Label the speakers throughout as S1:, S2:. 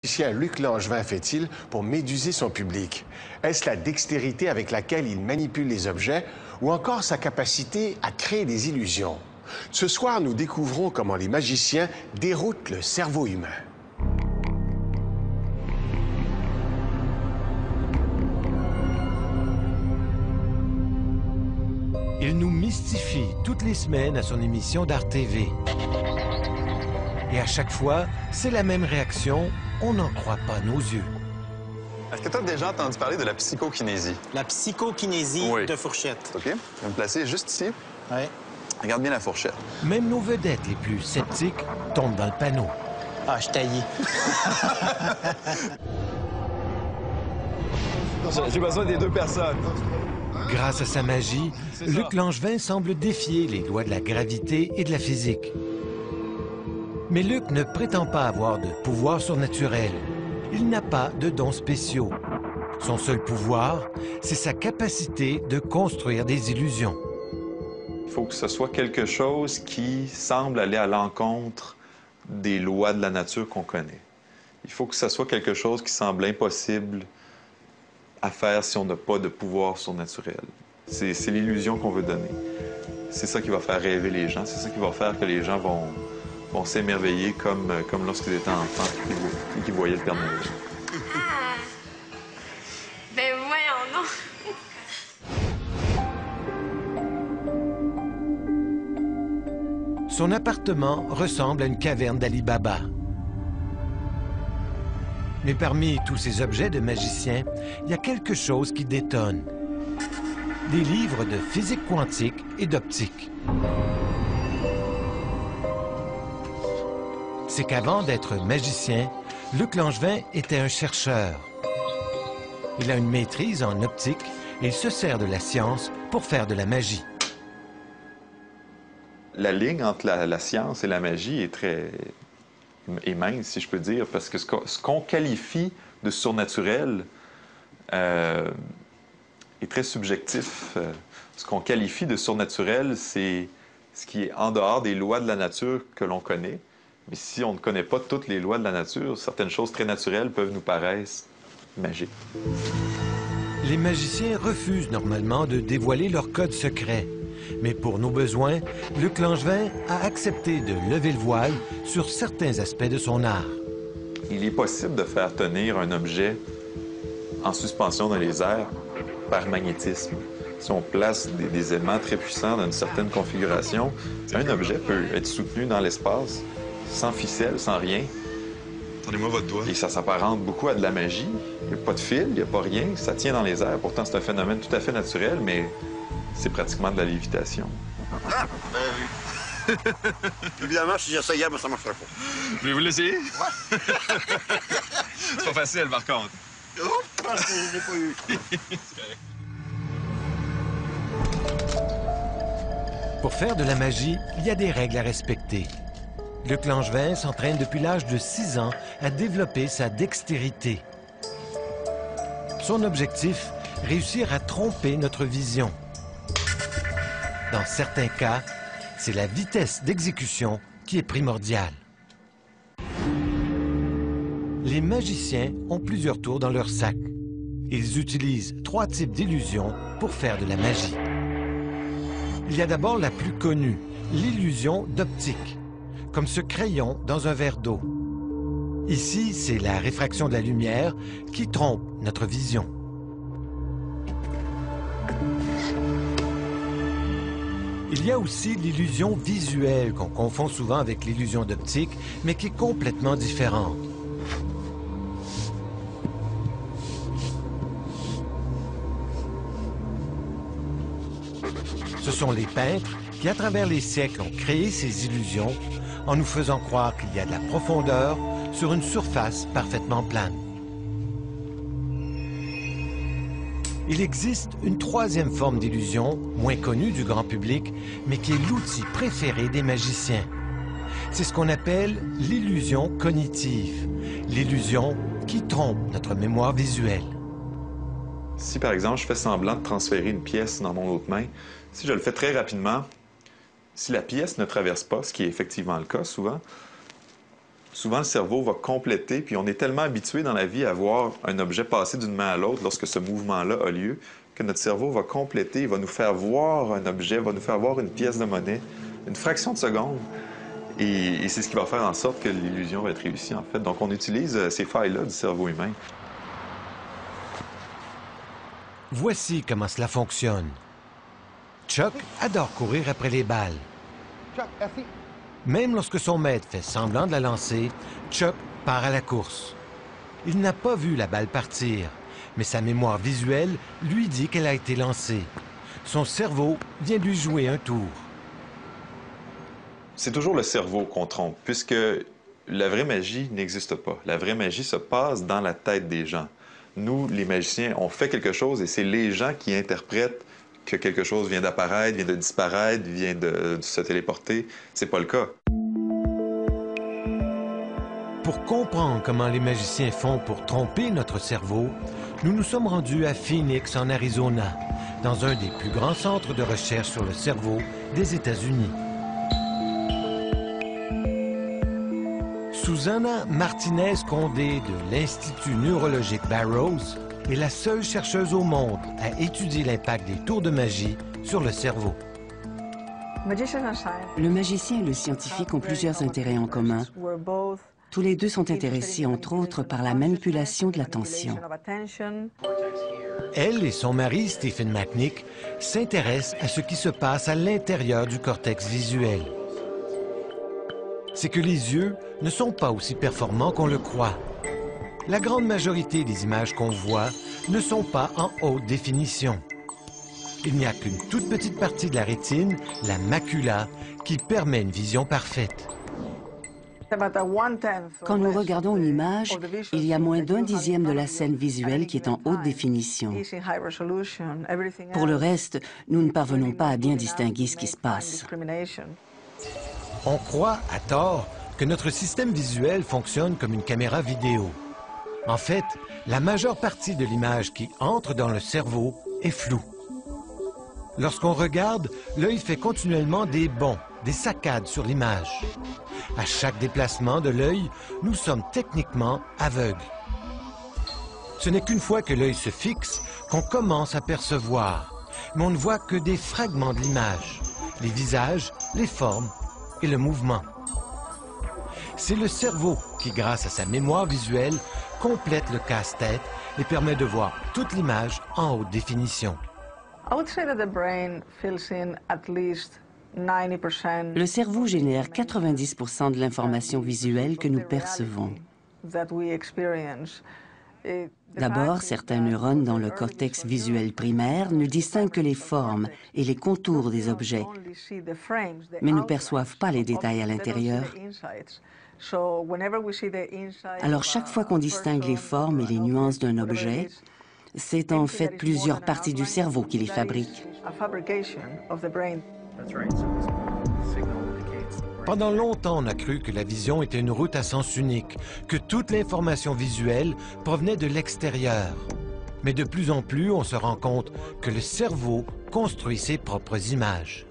S1: magicien Luc Langevin fait-il pour méduser son public? Est-ce la dextérité avec laquelle il manipule les objets ou encore sa capacité à créer des illusions? Ce soir, nous découvrons comment les magiciens déroutent le cerveau humain.
S2: Il nous mystifie toutes les semaines à son émission d'Art TV. Et à chaque fois, c'est la même réaction, on n'en croit pas nos yeux.
S3: Est-ce que tu as déjà entendu parler de la psychokinésie?
S4: La psychokinésie
S3: Oui.
S4: de Fourchette.
S3: OK. Je vais me placer juste ici.
S4: Oui.
S3: Regarde bien la fourchette.
S2: Même nos vedettes les plus sceptiques tombent dans le panneau.
S4: Ah, je taillis.
S3: J'ai besoin des deux personnes.
S2: Grâce à sa magie, Luc Langevin semble défier les lois de la gravité et de la physique. Mais Luc ne prétend pas avoir de pouvoir surnaturel. Il n'a pas de dons spéciaux. Son seul pouvoir, c'est sa capacité de construire des illusions.
S5: Il faut que ce soit quelque chose qui semble aller à l'encontre des lois de la nature qu'on connaît. Il faut que ce soit quelque chose qui semble impossible à faire si on n'a pas de pouvoir surnaturel. C'est l'illusion qu'on veut donner. C'est ça qui va faire rêver les gens. C'est ça qui va faire que les gens vont s'émerveiller comme lorsqu'ils étaient enfants et qu'ils voyaient le Père Noël.
S6: Ah! Ben voyons donc!
S2: Son appartement ressemble à une caverne d'Ali Baba. Mais parmi tous ces objets de magicien, il y a quelque chose qui détonne. Des livres de physique quantique et d'optique. C'est qu'avant d'être magicien, Luc Langevin était un chercheur. Il a une maîtrise en optique et il se sert de la science pour faire de la magie.
S5: La ligne entre la science et la magie est mince, si je peux dire, parce que ce qu'on qualifie de surnaturel est très subjectif. Ce qu'on qualifie de surnaturel, c'est ce qui est en dehors des lois de la nature que l'on connaît. Mais si on ne connaît pas toutes les lois de la nature, certaines choses très naturelles peuvent nous paraître magiques.
S2: Les magiciens refusent normalement de dévoiler leur code secret. Mais pour nos besoins, Luc Langevin a accepté de lever le voile sur certains aspects de son art.
S5: Il est possible de faire tenir un objet en suspension dans les airs par magnétisme. Si on place des éléments très puissants dans une certaine configuration, un objet peut être soutenu dans l'espace, sans ficelle, sans rien.
S3: Attendez-moi votre doigt.
S5: Et ça s'apparente beaucoup à de la magie. Il n'y a pas de fil, il n'y a pas rien, ça tient dans les airs. Pourtant, c'est un phénomène tout à fait naturel, mais c'est pratiquement de la lévitation.
S7: Ah! Ben oui. Évidemment, si j'essayais, ça ne marcherait pas.
S3: Voulez-vous l'essayer? Ouais. C'est pas facile, par contre.
S7: Oh, je pense que je l'ai pas eu.
S2: Pour faire de la magie, il y a des règles à respecter. Luc Langevin s'entraîne depuis l'âge de 6 ans à développer sa dextérité. Son objectif, réussir à tromper notre vision. Dans certains cas, c'est la vitesse d'exécution qui est primordiale. Les magiciens ont plusieurs tours dans leur sac. Ils utilisent 3 types d'illusions pour faire de la magie. Il y a d'abord la plus connue, l'illusion d'optique, comme ce crayon dans un verre d'eau. Ici, c'est la réfraction de la lumière qui trompe notre vision. Il y a aussi l'illusion visuelle qu'on confond souvent avec l'illusion d'optique, mais qui est complètement différente. Ce sont les peintres qui, à travers les siècles, ont créé ces illusions en nous faisant croire qu'il y a de la profondeur sur une surface parfaitement plane. Il existe une troisième forme d'illusion, moins connue du grand public, mais qui est l'outil préféré des magiciens. C'est ce qu'on appelle l'illusion cognitive, l'illusion qui trompe notre mémoire visuelle.
S5: Si, par exemple, je fais semblant de transférer une pièce dans mon autre main, si je le fais très rapidement, si la pièce ne traverse pas, ce qui est effectivement le cas souvent, Souvent, le cerveau va compléter, puis on est tellement habitué dans la vie à voir un objet passer d'une main à l'autre lorsque ce mouvement-là a lieu, que notre cerveau va compléter, il va nous faire voir un objet, va nous faire voir une pièce de monnaie, une fraction de seconde. Et c'est ce qui va faire en sorte que l'illusion va être réussie, en fait. Donc, on utilise ces failles-là du cerveau humain.
S2: Voici comment cela fonctionne. Chuck adore courir après les balles. Même lorsque son maître fait semblant de la lancer, Chuck part à la course. Il n'a pas vu la balle partir, mais sa mémoire visuelle lui dit qu'elle a été lancée. Son cerveau vient lui jouer un tour.
S5: C'est toujours le cerveau qu'on trompe, puisque la vraie magie n'existe pas. La vraie magie se passe dans la tête des gens. Nous, les magiciens, on fait quelque chose et c'est les gens qui interprètent que quelque chose vient d'apparaître, vient de disparaître, vient de se téléporter. C'est pas le cas.
S2: Pour comprendre comment les magiciens font pour tromper notre cerveau, nous nous sommes rendus à Phoenix, en Arizona, dans un des plus grands centres de recherche sur le cerveau des États-Unis. Susana Martinez-Condé de l'Institut neurologique Barrows est la seule chercheuse au monde à étudier l'impact des tours de magie sur le cerveau.
S8: Le magicien et le scientifique ont plusieurs intérêts en commun. Tous les deux sont intéressés, entre autres, par la manipulation de l'attention.
S2: Elle et son mari, Stephen Macknick, s'intéressent à ce qui se passe à l'intérieur du cortex visuel. C'est que les yeux ne sont pas aussi performants qu'on le croit. La grande majorité des images qu'on voit ne sont pas en haute définition. Il n'y a qu'une toute petite partie de la rétine, la macula, qui permet une vision parfaite.
S8: Quand nous regardons une image, il y a moins d'un dixième de la scène visuelle qui est en haute définition. Pour le reste, nous ne parvenons pas à bien distinguer ce qui se passe.
S2: On croit, à tort, que notre système visuel fonctionne comme une caméra vidéo. En fait, la majeure partie de l'image qui entre dans le cerveau est floue. Lorsqu'on regarde, l'œil fait continuellement des bonds, des saccades sur l'image. À chaque déplacement de l'œil, nous sommes techniquement aveugles. Ce n'est qu'une fois que l'œil se fixe qu'on commence à percevoir, mais on ne voit que des fragments de l'image, les visages, les formes et le mouvement. C'est le cerveau qui, grâce à sa mémoire visuelle, complète le casse-tête et permet de voir toute l'image en haute définition.
S8: Le cerveau génère 90% de l'information visuelle que nous percevons. D'abord, certains neurones dans le cortex visuel primaire ne distinguent que les formes et les contours des objets, mais ne perçoivent pas les détails à l'intérieur. Alors, chaque fois qu'on distingue les formes et les nuances d'un objet, c'est en fait plusieurs parties du cerveau qui les fabriquent.
S2: Pendant longtemps, on a cru que la vision était une route à sens unique, que toute l'information visuelle provenait de l'extérieur. Mais de plus en plus, on se rend compte que le cerveau construit ses propres images.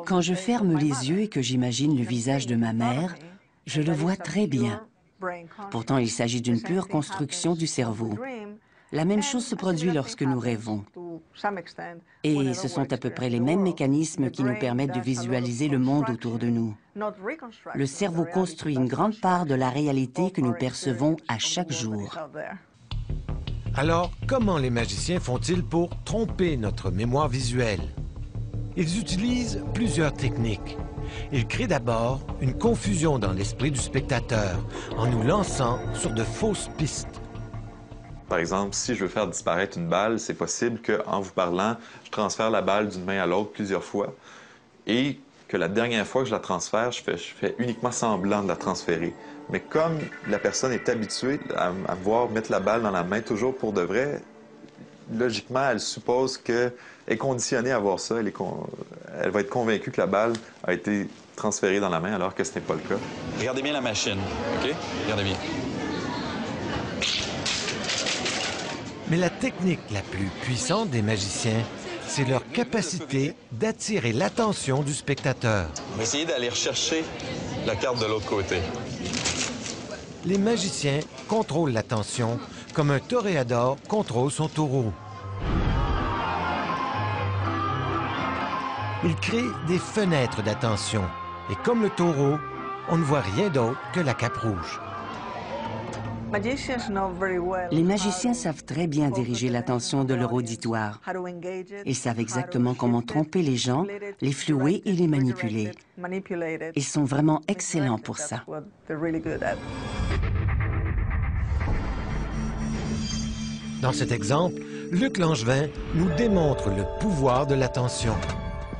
S8: Quand je ferme les yeux et que j'imagine le visage de ma mère, je le vois très bien. Pourtant, il s'agit d'une pure construction du cerveau. La même chose se produit lorsque nous rêvons. Et ce sont à peu près les mêmes mécanismes qui nous permettent de visualiser le monde autour de nous. Le cerveau construit une grande part de la réalité que nous percevons à chaque jour.
S2: Alors, comment les magiciens font-ils pour tromper notre mémoire visuelle? Ils utilisent plusieurs techniques. Ils créent d'abord une confusion dans l'esprit du spectateur en nous lançant sur de fausses pistes.
S5: Par exemple, si je veux faire disparaître une balle, c'est possible qu'en vous parlant, je transfère la balle d'une main à l'autre plusieurs fois et que la dernière fois que je la transfère, je fais uniquement semblant de la transférer. Mais comme la personne est habituée à me voir mettre la balle dans la main toujours pour de vrai, logiquement, elle suppose qu'elle est conditionnée à voir ça. Elle va être convaincue que la balle a été transférée dans la main alors que ce n'est pas le cas.
S3: Regardez bien la machine, OK? Regardez bien.
S2: Mais la technique la plus puissante des magiciens c'est leur capacité d'attirer l'attention du spectateur.
S5: On va essayer d'aller rechercher la carte de l'autre côté.
S2: Les magiciens contrôlent l'attention comme un toréador contrôle son taureau. Ils créent des fenêtres d'attention et comme le taureau, on ne voit rien d'autre que la cape rouge.
S8: Les magiciens savent très bien diriger l'attention de leur auditoire. Ils savent exactement comment tromper les gens, les flouer et les manipuler. Ils sont vraiment excellents pour ça.
S2: Dans cet exemple, Luc Langevin nous démontre le pouvoir de l'attention.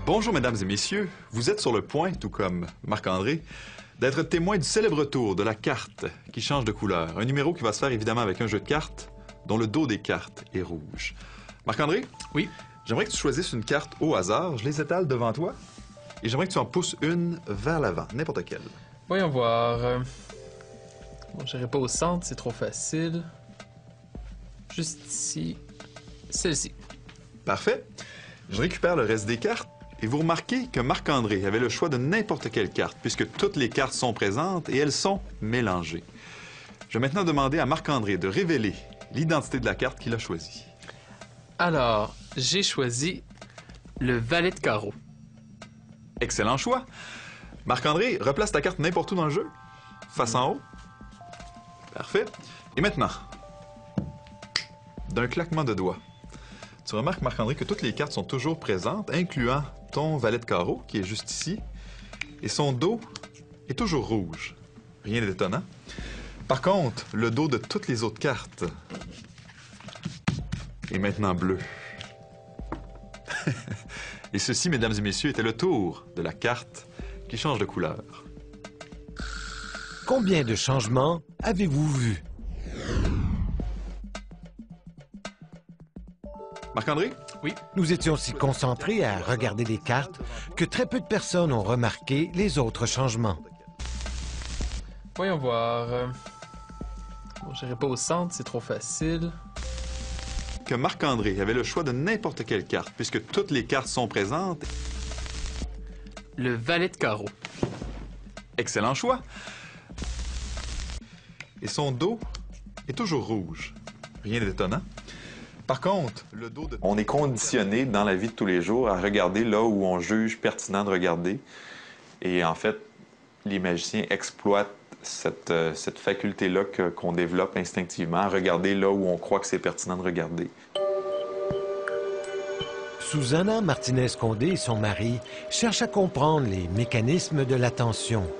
S5: Bonjour, mesdames et messieurs. Vous êtes sur le point, tout comme Marc-André, d'être témoin du célèbre tour de la carte qui change de couleur. Un numéro qui va se faire évidemment avec un jeu de cartes dont le dos des cartes est rouge. Marc-André?
S3: Oui?
S5: J'aimerais que tu choisisses une carte au hasard. Je les étale devant toi et j'aimerais que tu en pousses une vers l'avant, n'importe quelle.
S3: Voyons voir. Bon, j'irai pas au centre, c'est trop facile. Juste ici. Celle-ci.
S5: Parfait. Je récupère le reste des cartes. Et vous remarquez que Marc-André avait le choix de n'importe quelle carte, puisque toutes les cartes sont présentes et elles sont mélangées. Je vais maintenant demander à Marc-André de révéler l'identité de la carte qu'il a choisie.
S3: Alors, j'ai choisi le valet de carreau.
S5: Excellent choix. Marc-André, replace ta carte n'importe où dans le jeu. Face en haut. Parfait. Et maintenant, d'un claquement de doigts, tu remarques, Marc-André, que toutes les cartes sont toujours présentes, incluant ton valet de carreau, qui est juste ici, et son dos est toujours rouge. Rien d'étonnant. Par contre, le dos de toutes les autres cartes est maintenant bleu. Et ceci, mesdames et messieurs, était le tour de la carte qui change de couleur.
S2: Combien de changements avez-vous vus?
S5: Marc-André?
S3: Oui?
S2: Nous étions si concentrés à regarder les cartes que très peu de personnes ont remarqué les autres changements.
S3: Voyons voir. Bon, j'irai pas au centre, c'est trop facile.
S5: Que Marc-André avait le choix de n'importe quelle carte, puisque toutes les cartes sont présentes.
S3: Le valet de carreau.
S5: Excellent choix. Et son dos est toujours rouge. Rien d'étonnant. Par contre, le dos de... On est conditionné dans la vie de tous les jours à regarder là où on juge pertinent de regarder. Et en fait, les magiciens exploitent cette faculté-là qu'on développe instinctivement, à regarder là où on croit que c'est pertinent de regarder.
S2: Susana Martinez-Condé et son mari cherchent à comprendre les mécanismes de l'attention.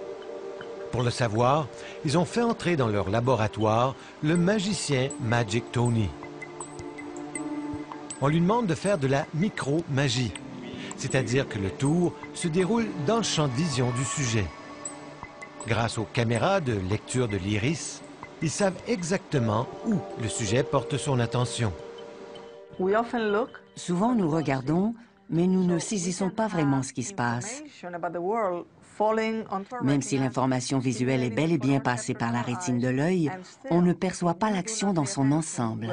S2: Pour le savoir, ils ont fait entrer dans leur laboratoire le magicien Magic Tony. On lui demande de faire de la micro-magie, c'est-à-dire que le tour se déroule dans le champ de vision du sujet. Grâce aux caméras de lecture de l'iris, ils savent exactement où le sujet porte son attention.
S8: Souvent, nous regardons, mais nous ne saisissons pas vraiment ce qui se passe. Même si l'information visuelle est bel et bien passée par la rétine de l'œil, on ne perçoit pas l'action dans son ensemble.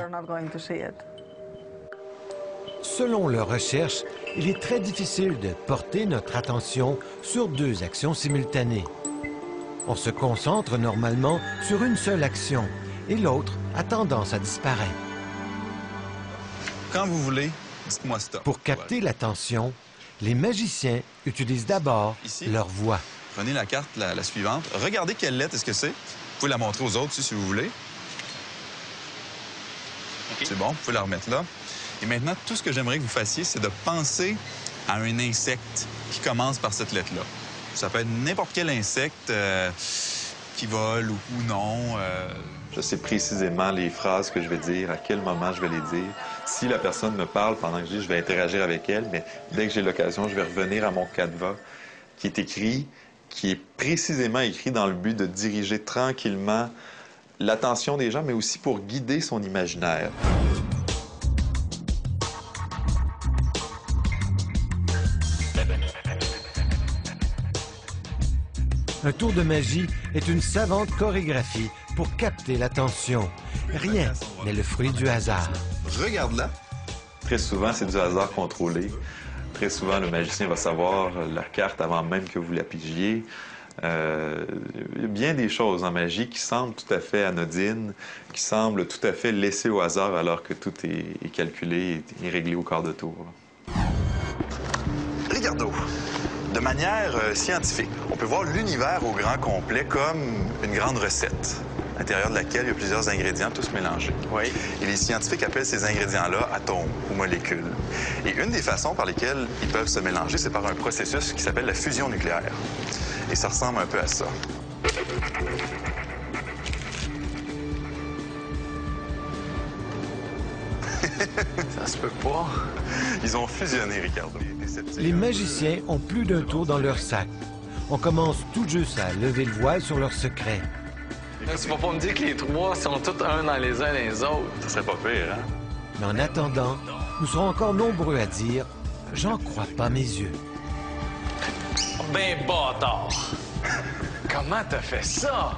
S2: Selon leurs recherches, il est très difficile de porter notre attention sur deux actions simultanées. On se concentre normalement sur une seule action et l'autre a tendance à disparaître.
S9: Quand vous voulez, dites-moi stop.
S2: Pour capter l'attention, les magiciens utilisent d'abord leur voix.
S9: Prenez la carte, la suivante. Regardez quelle lettre est-ce que c'est. Vous pouvez la montrer aux autres si vous voulez. Okay. C'est bon, vous pouvez la remettre là. Et maintenant, tout ce que j'aimerais que vous fassiez, c'est de penser à un insecte qui commence par cette lettre-là. Ça peut être n'importe quel insecte qui vole ou non.
S5: Je sais précisément les phrases que je vais dire, à quel moment je vais les dire. Si la personne me parle pendant que je vais interagir avec elle, mais dès que j'ai l'occasion, je vais revenir à mon canevas qui est écrit, qui est précisément écrit dans le but de diriger tranquillement l'attention des gens, mais aussi pour guider son imaginaire.
S2: Un tour de magie est une savante chorégraphie pour capter l'attention. Rien n'est le fruit du hasard.
S9: Regarde-la.
S5: Très souvent, c'est du hasard contrôlé. Très souvent, le magicien va savoir la carte avant même que vous la pigiez. Il y a bien des choses en magie qui semblent tout à fait anodines, qui semblent tout à fait laissées au hasard alors que tout est calculé et réglé au quart de tour.
S9: Ricardo, de manière scientifique, on peut voir l'univers au grand complet comme une grande recette, à l'intérieur de laquelle il y a plusieurs ingrédients tous mélangés.
S4: Oui.
S9: Et les scientifiques appellent ces ingrédients-là atomes ou molécules. Et une des façons par lesquelles ils peuvent se mélanger, c'est par un processus qui s'appelle la fusion nucléaire. Et ça ressemble un peu à ça.
S4: Ça se peut pas.
S9: Ils ont fusionné, Ricardo.
S2: Les magiciens ont plus d'un tour dans leur sac. On commence tout juste à lever le voile sur leur secret.
S10: Tu vas pas me dire que les trois sont tous un dans les uns les autres.
S9: Ça serait pas pire, hein?
S2: Mais en attendant, nous serons encore nombreux à dire « J'en crois pas mes yeux ».
S10: Ben bâtard! Comment t'as fait ça?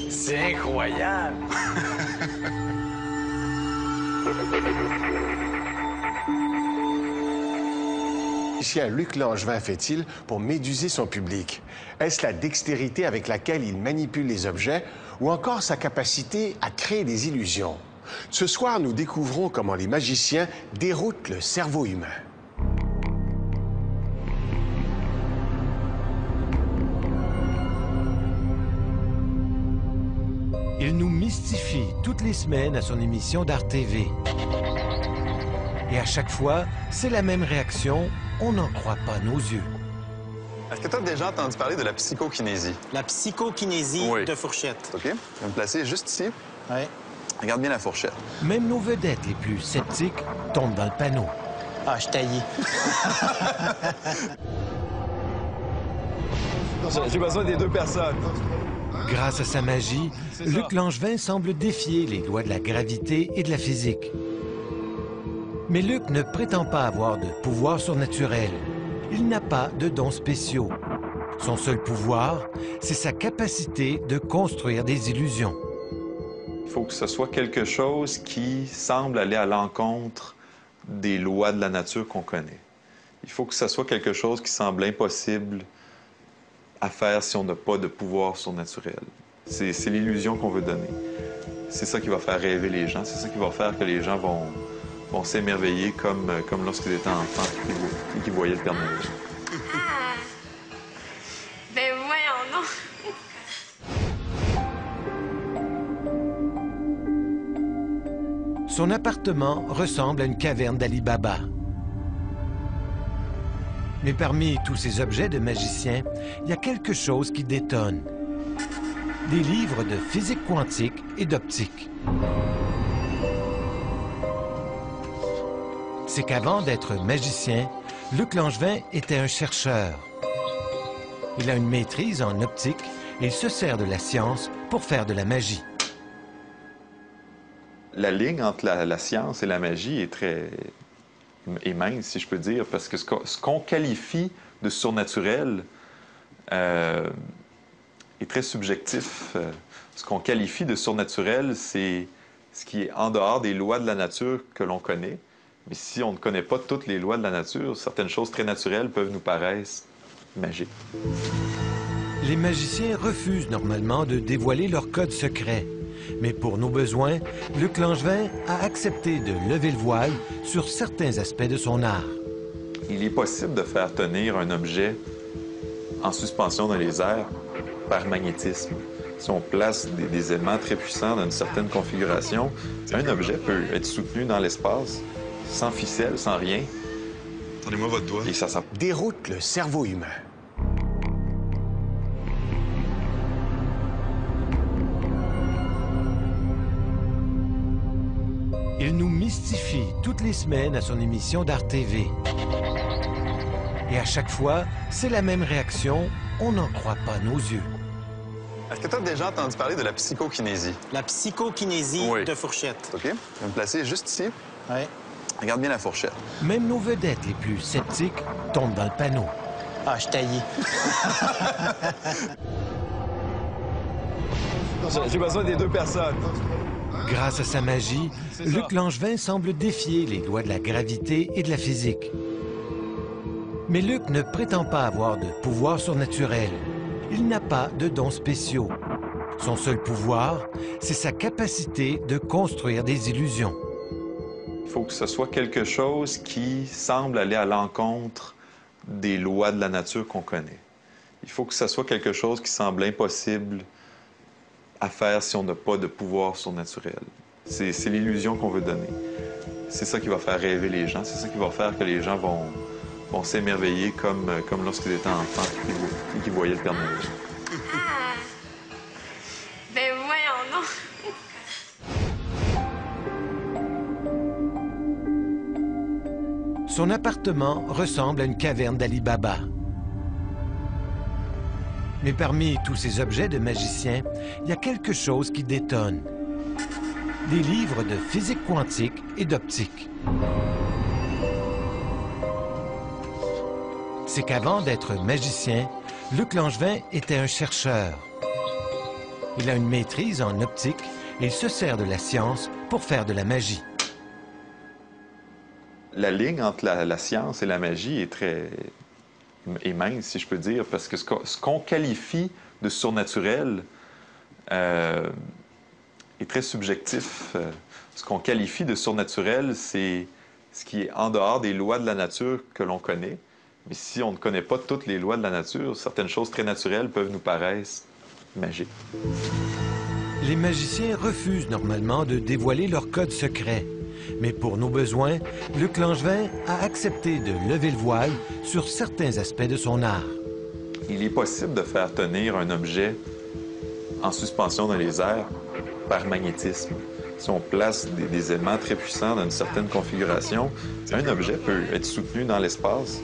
S10: C'est incroyable!
S1: magicien Luc Langevin fait-il pour méduser son public? Est-ce la dextérité avec laquelle il manipule les objets ou encore sa capacité à créer des illusions? Ce soir, nous découvrons comment les magiciens déroutent le cerveau humain.
S2: Il nous mystifie toutes les semaines à son émission d'Art TV. Et à chaque fois, c'est la même réaction, on n'en croit pas nos yeux.
S9: Est-ce que tu as déjà entendu parler de la psychokinésie?
S4: La psychokinésie
S9: Oui.
S4: de Fourchette.
S9: OK. Je vais me placer juste ici.
S4: Oui.
S9: Regarde bien la fourchette.
S2: Même nos vedettes les plus sceptiques tombent dans le panneau.
S4: Ah, je taillis.
S9: J'ai besoin des deux personnes.
S2: Grâce à sa magie, Luc Langevin semble défier les lois de la gravité et de la physique. Mais Luc ne prétend pas avoir de pouvoir surnaturel. Il n'a pas de dons spéciaux. Son seul pouvoir, c'est sa capacité de construire des illusions.
S5: Il faut que ce soit quelque chose qui semble aller à l'encontre des lois de la nature qu'on connaît. Il faut que ce soit quelque chose qui semble impossible à faire si on n'a pas de pouvoir surnaturel. C'est l'illusion qu'on veut donner. C'est ça qui va faire rêver les gens. C'est ça qui va faire que les gens vont s'émerveiller comme lorsqu'ils étaient enfants et qu'ils voyaient le Père Noël.
S6: Ah! Ben voyons donc!
S2: Son appartement ressemble à une caverne d'Ali Baba. Mais parmi tous ces objets de magicien, il y a quelque chose qui détonne. Des livres de physique quantique et d'optique. C'est qu'avant d'être magicien, Luc Langevin était un chercheur. Il a une maîtrise en optique et il se sert de la science pour faire de la magie.
S5: La ligne entre la science et la magie est mince, si je peux dire, parce que ce qu'on qualifie de surnaturel est très subjectif. Ce qu'on qualifie de surnaturel, c'est ce qui est en dehors des lois de la nature que l'on connaît. Mais si on ne connaît pas toutes les lois de la nature, certaines choses très naturelles peuvent nous paraître magiques.
S2: Les magiciens refusent normalement de dévoiler leur code secret. Mais pour nos besoins, Luc Langevin a accepté de lever le voile sur certains aspects de son art.
S5: Il est possible de faire tenir un objet en suspension dans les airs par magnétisme. Si on place des éléments très puissants dans une certaine configuration, un objet peut être soutenu dans l'espace, sans ficelle, sans rien.
S9: Attendez-moi votre doigt.
S5: Et ça
S1: Déroute le cerveau humain.
S2: Il nous mystifie toutes les semaines à son émission d'Art TV. Et à chaque fois, c'est la même réaction, on n'en croit pas nos yeux.
S9: Est-ce que tu as déjà entendu parler de la psychokinésie?
S4: La psychokinésie
S9: Oui.
S4: de Fourchette.
S9: OK. Je vais me placer juste ici.
S4: Oui.
S9: Regarde bien la fourchette.
S2: Même nos vedettes les plus sceptiques tombent dans le panneau.
S4: Ah, je taillis.
S9: J'ai besoin des deux personnes.
S2: Grâce à sa magie, Luc Langevin semble défier les lois de la gravité et de la physique. Mais Luc ne prétend pas avoir de pouvoir surnaturel. Il n'a pas de dons spéciaux. Son seul pouvoir, c'est sa capacité de construire des illusions.
S5: Il faut que ce soit quelque chose qui semble aller à l'encontre des lois de la nature qu'on connaît. Il faut que ce soit quelque chose qui semble impossible à faire si on n'a pas de pouvoir surnaturel. C'est l'illusion qu'on veut donner. C'est ça qui va faire rêver les gens. C'est ça qui va faire que les gens vont s'émerveiller comme lorsqu'ils étaient enfants et qu'ils voyaient le Père Noël.
S6: Ah! Ben voyons, non!
S2: Son appartement ressemble à une caverne d'Ali Baba. Mais parmi tous ces objets de magicien, il y a quelque chose qui détonne. Des livres de physique quantique et d'optique. C'est qu'avant d'être magicien, Luc Langevin était un chercheur. Il a une maîtrise en optique et il se sert de la science pour faire de la magie.
S5: La ligne entre la science et la magie est mince, si je peux dire, parce que ce qu'on qualifie de surnaturel est très subjectif. Ce qu'on qualifie de surnaturel, c'est ce qui est en dehors des lois de la nature que l'on connaît. Mais si on ne connaît pas toutes les lois de la nature, certaines choses très naturelles peuvent nous paraître magiques.
S2: Les magiciens refusent normalement de dévoiler leur code secret. Mais pour nos besoins, Luc Langevin a accepté de lever le voile sur certains aspects de son art.
S5: Il est possible de faire tenir un objet en suspension dans les airs par magnétisme. Si on place des éléments très puissants dans une certaine configuration, un objet peut être soutenu dans l'espace,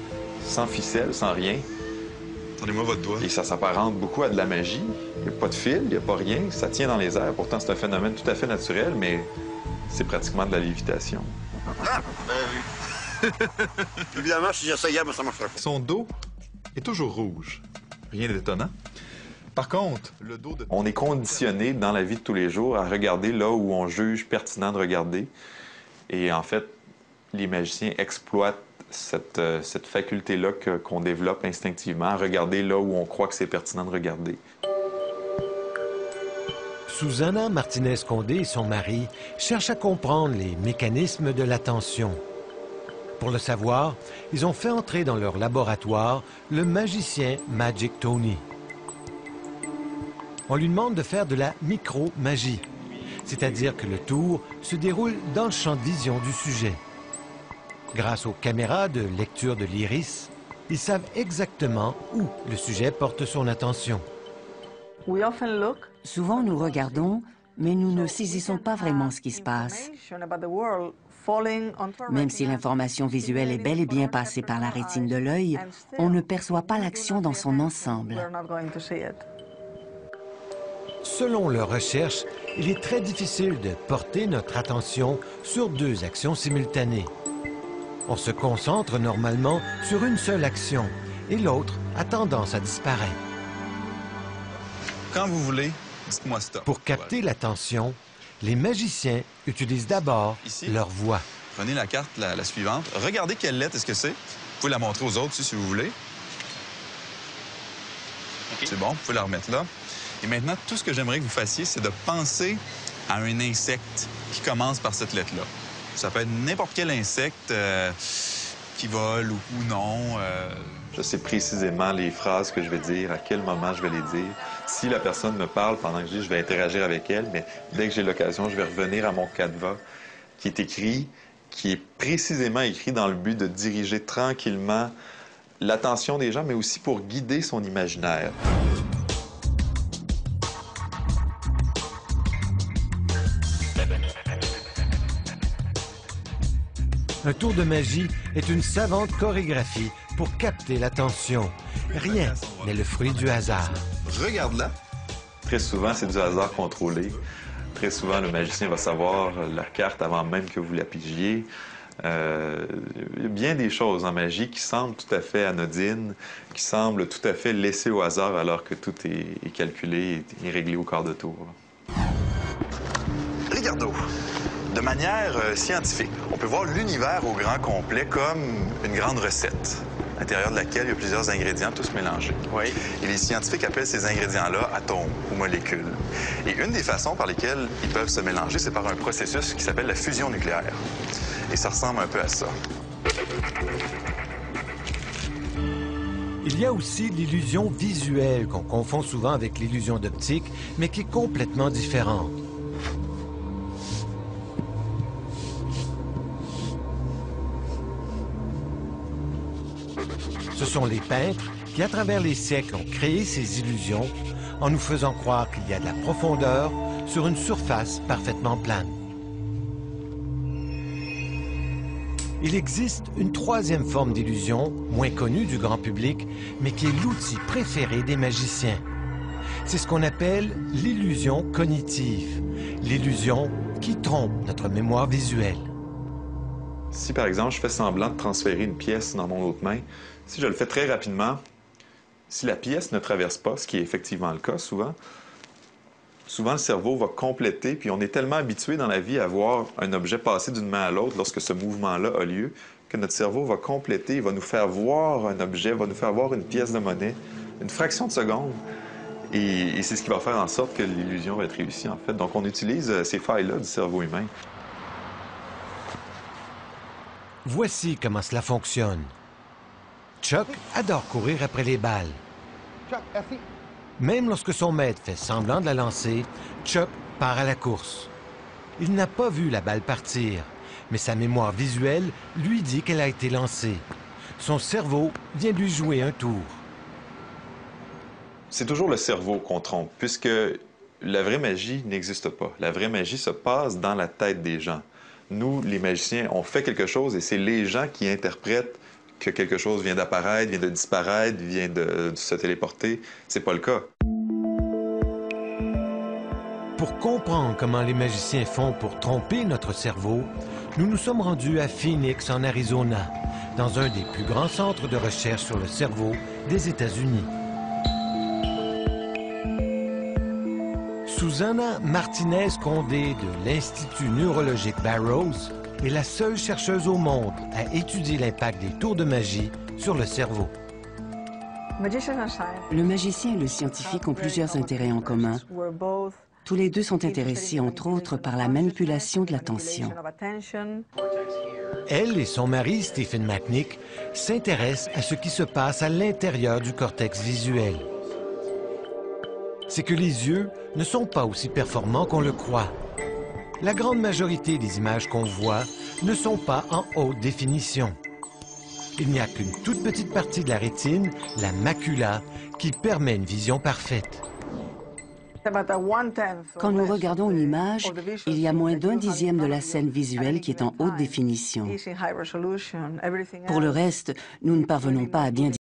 S5: sans ficelle, sans rien.
S9: Tendez-moi votre doigt.
S5: Et ça s'apparente beaucoup à de la magie. Il n'y a pas de fil, il n'y a pas rien, ça tient dans les airs. Pourtant, c'est un phénomène tout à fait naturel, mais c'est pratiquement de la lévitation.
S7: Ah, ben oui. Évidemment, si j'essayais, ça marcherait pas.
S9: Son dos est toujours rouge. Rien d'étonnant. Par contre, le dos de...
S5: On est conditionné dans la vie de tous les jours à regarder là où on juge pertinent de regarder. Et en fait, les magiciens exploitent cette faculté-là qu'on développe instinctivement, à regarder là où on croit que c'est pertinent de regarder.
S2: Susana Martinez-Condé et son mari cherchent à comprendre les mécanismes de l'attention. Pour le savoir, ils ont fait entrer dans leur laboratoire le magicien Magic Tony. On lui demande de faire de la micro-magie, c'est-à-dire que le tour se déroule dans le champ de vision du sujet. Grâce aux caméras de lecture de l'iris, ils savent exactement où le sujet porte son attention.
S8: Souvent, nous regardons, mais nous ne saisissons pas vraiment ce qui se passe. Même si l'information visuelle est bel et bien passée par la rétine de l'œil, on ne perçoit pas l'action dans son ensemble.
S2: Selon leurs recherches, il est très difficile de porter notre attention sur deux actions simultanées. On se concentre normalement sur une seule action et l'autre a tendance à disparaître.
S9: Quand vous voulez, dites-moi stop.
S2: Pour capter l'attention, les magiciens utilisent d'abord leur voix.
S9: Prenez la carte, la suivante. Regardez quelle lettre est-ce que c'est. Vous pouvez la montrer aux autres aussi, si vous voulez. Okay. C'est bon, vous pouvez la remettre là. Et maintenant, tout ce que j'aimerais que vous fassiez, c'est de penser à un insecte qui commence par cette lettre-là. Ça peut être n'importe quel insecte qui vole ou non.
S5: Je sais précisément les phrases que je vais dire, à quel moment je vais les dire. Si la personne me parle pendant que je vais interagir avec elle, mais dès que j'ai l'occasion, je vais revenir à mon canevas qui est écrit, qui est précisément écrit dans le but de diriger tranquillement l'attention des gens, mais aussi pour guider son imaginaire.
S2: Un tour de magie est une savante chorégraphie pour capter l'attention. Rien n'est le fruit du hasard.
S9: Regarde-la.
S5: Très souvent, c'est du hasard contrôlé. Très souvent, le magicien va savoir la carte avant même que vous la pigiez. Il y a bien des choses en magie qui semblent tout à fait anodines, qui semblent tout à fait laissées au hasard alors que tout est calculé et réglé au quart de tour.
S7: Allez, Gardeau.
S9: De manière scientifique, on peut voir l'univers au grand complet comme une grande recette, à l'intérieur de laquelle il y a plusieurs ingrédients tous mélangés.
S4: Oui.
S9: Et les scientifiques appellent ces ingrédients-là atomes ou molécules. Et une des façons par lesquelles ils peuvent se mélanger, c'est par un processus qui s'appelle la fusion nucléaire. Et ça ressemble un peu à ça.
S2: Il y a aussi l'illusion visuelle qu'on confond souvent avec l'illusion d'optique, mais qui est complètement différente. Ce sont les peintres qui, à travers les siècles, ont créé ces illusions en nous faisant croire qu'il y a de la profondeur sur une surface parfaitement plane. Il existe une troisième forme d'illusion, moins connue du grand public, mais qui est l'outil préféré des magiciens. C'est ce qu'on appelle l'illusion cognitive, l'illusion qui trompe notre mémoire visuelle.
S5: Si, par exemple, je fais semblant de transférer une pièce dans mon autre main, si je le fais très rapidement, si la pièce ne traverse pas, ce qui est effectivement le cas souvent le cerveau va compléter, puis on est tellement habitué dans la vie à voir un objet passer d'une main à l'autre lorsque ce mouvement-là a lieu, que notre cerveau va compléter, il va nous faire voir un objet, va nous faire voir une pièce de monnaie, une fraction de seconde. Et c'est ce qui va faire en sorte que l'illusion va être réussie, en fait. Donc, on utilise ces failles-là du cerveau humain.
S2: Voici comment cela fonctionne. Chuck adore courir après les balles. Même lorsque son maître fait semblant de la lancer, Chuck part à la course. Il n'a pas vu la balle partir, mais sa mémoire visuelle lui dit qu'elle a été lancée. Son cerveau vient lui jouer un tour.
S5: C'est toujours le cerveau qu'on trompe, puisque la vraie magie n'existe pas. La vraie magie se passe dans la tête des gens. Nous, les magiciens, on fait quelque chose et c'est les gens qui interprètent que quelque chose vient d'apparaître, vient de disparaître, vient de se téléporter. C'est pas le cas.
S2: Pour comprendre comment les magiciens font pour tromper notre cerveau, nous nous sommes rendus à Phoenix, en Arizona, dans un des plus grands centres de recherche sur le cerveau des États-Unis. Susana Martinez-Condé de l'Institut neurologique Barrows est la seule chercheuse au monde à étudier l'impact des tours de magie sur le cerveau.
S8: Le magicien et le scientifique ont plusieurs intérêts en commun. Tous les deux sont intéressés, entre autres, par la manipulation de l'attention.
S2: Elle et son mari, Stephen McNick, s'intéressent à ce qui se passe à l'intérieur du cortex visuel. C'est que les yeux ne sont pas aussi performants qu'on le croit. La grande majorité des images qu'on voit ne sont pas en haute définition. Il n'y a qu'une toute petite partie de la rétine, la macula, qui permet une vision parfaite.
S8: Quand nous regardons une image, il y a moins d'un dixième de la scène visuelle qui est en haute définition. Pour le reste, nous ne parvenons pas à bien